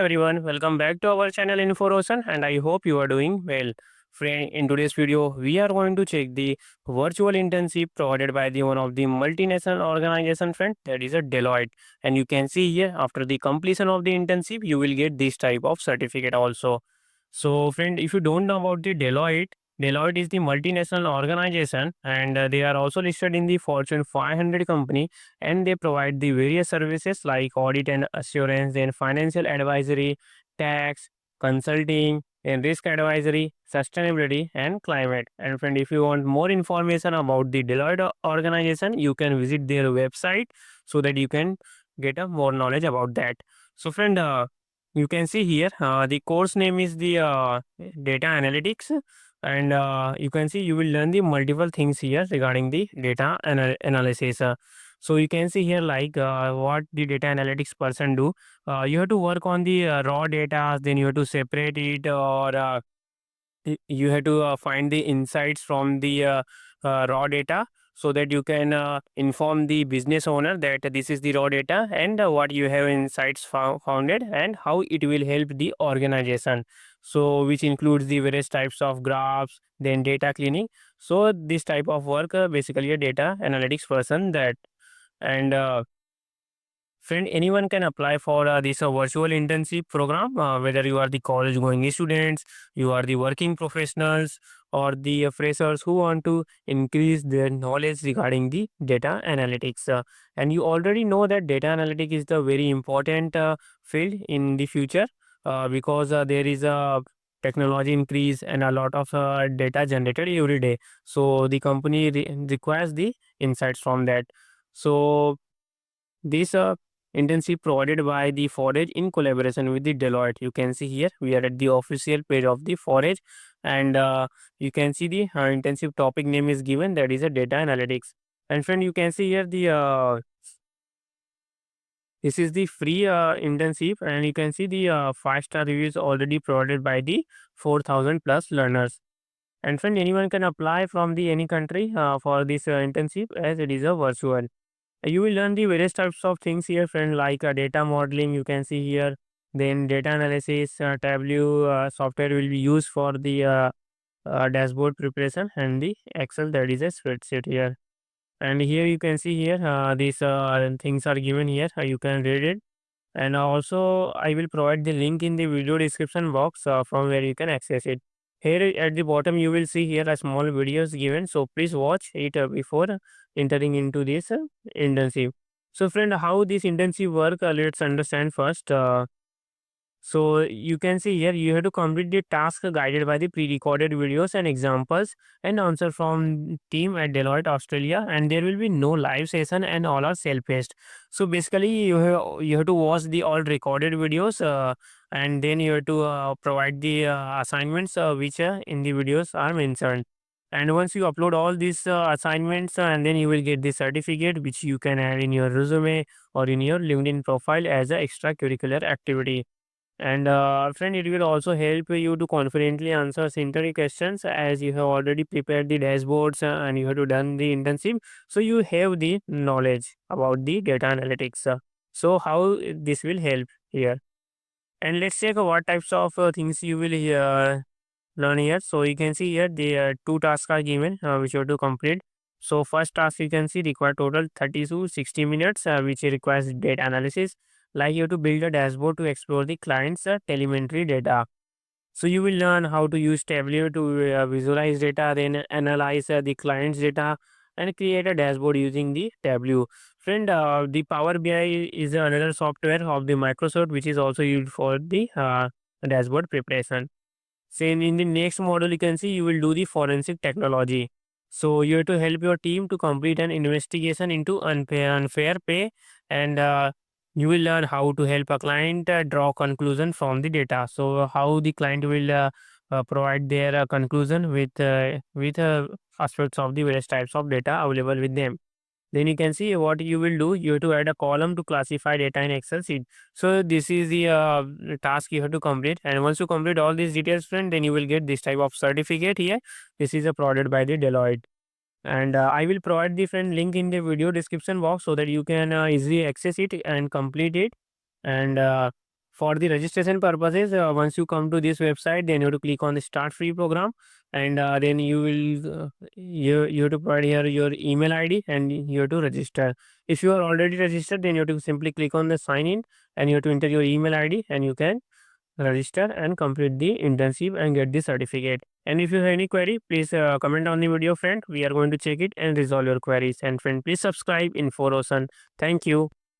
everyone, welcome back to our channel Info Roshan, and I hope you are doing well. Friend, in today's video, we are going to check the virtual internship provided by the one of the multinational organization, friend, that is a Deloitte. And you can see here, after the completion of the internship, you will get this type of certificate also. So, friend, if you don't know about the Deloitte is the multinational organization, and they are also listed in the Fortune 500 company, and they provide the various services like audit and assurance, then financial advisory, tax, consulting, and risk advisory, sustainability, and climate. And friend, if you want more information about the Deloitte organization, you can visit their website so that you can get a more knowledge about that. So, friend, you can see here the course name is the data analytics, and you can see you will learn the multiple things here regarding the data analysis. So you can see here like what the data analytics person do. You have to work on the raw data, then you have to separate it, or you have to find the insights from the raw data so that you can inform the business owner that this is the raw data and what you have insights founded and how it will help the organization, so which includes the various types of graphs, then data cleaning. So this type of work, basically a data analytics person that. And friend, anyone can apply for this virtual internship program, whether you are the college going students, you are the working professionals, or the freshers who want to increase their knowledge regarding the data analytics. And you already know that data analytics is the very important field in the future, because there is a technology increase and a lot of data generated every day. So the company requires the insights from that. So this internship provided by the Forage in collaboration with the Deloitte. You can see here we are at the official page of the Forage, and you can see the internship topic name is given, that is a data analytics. And friend, you can see here the this is the free internship, and you can see the 5-star reviews already provided by the 4,000 plus learners. And friend, anyone can apply from the any country for this internship, as it is a virtual. You will learn the various types of things here, friend, like data modeling, you can see here. Then data analysis, Tableau software will be used for the dashboard preparation, and the Excel, that is a spreadsheet here. And here you can see here these things are given here. You can read it. And also, I will provide the link in the video description box from where you can access it. Here at the bottom, you will see here a small videos given. So please watch it before entering into this internship. So friend, how this internship work? Let's understand first. So you can see here you have to complete the task guided by the pre-recorded videos and examples and answer from team at Deloitte Australia, and there will be no live session and all are self-paced. So basically you have to watch the all recorded videos, and then you have to provide the assignments which in the videos are mentioned. And once you upload all these assignments, and then you will get the certificate which you can add in your resume or in your LinkedIn profile as a extracurricular activity. And friend, it will also help you to confidently answer interview questions, as you have already prepared the dashboards and you have to done the internship. So you have the knowledge about the data analytics. So how this will help here. And let's check what types of things you will learn here. So you can see here the two tasks are given which you have to complete. So first task you can see require total 30 to 60 minutes, which requires data analysis. Like you have to build a dashboard to explore the client's telemetry data. So you will learn how to use Tableau to visualize data, then analyze the client's data, and create a dashboard using the Tableau. Friend, the Power BI is another software of the Microsoft which is also used for the dashboard preparation. So in the next model, you can see you will do the forensic technology. So you have to help your team to complete an investigation into unfair pay, and you will learn how to help a client draw conclusion from the data. So how the client will provide their conclusion with aspects of the various types of data available with them. Then you can see what you will do. You have to add a column to classify data in Excel sheet. So this is the task you have to complete. And once you complete all these details, friend, then you will get this type of certificate here. This is provided by the Deloitte. And I will provide the friend link in the video description box so that you can easily access it and complete it. And For the registration purposes, once you come to this website, then you have to click on the start free program, and then you will you have to provide here your email ID and you have to register. If you are already registered, then you have to simply click on the sign in, and you have to enter your email ID, and you can register and complete the internship and get the certificate. And if you have any query, please comment on the video, friend. We are going to check it and resolve your queries. And friend, please subscribe in for Roshan. Thank you.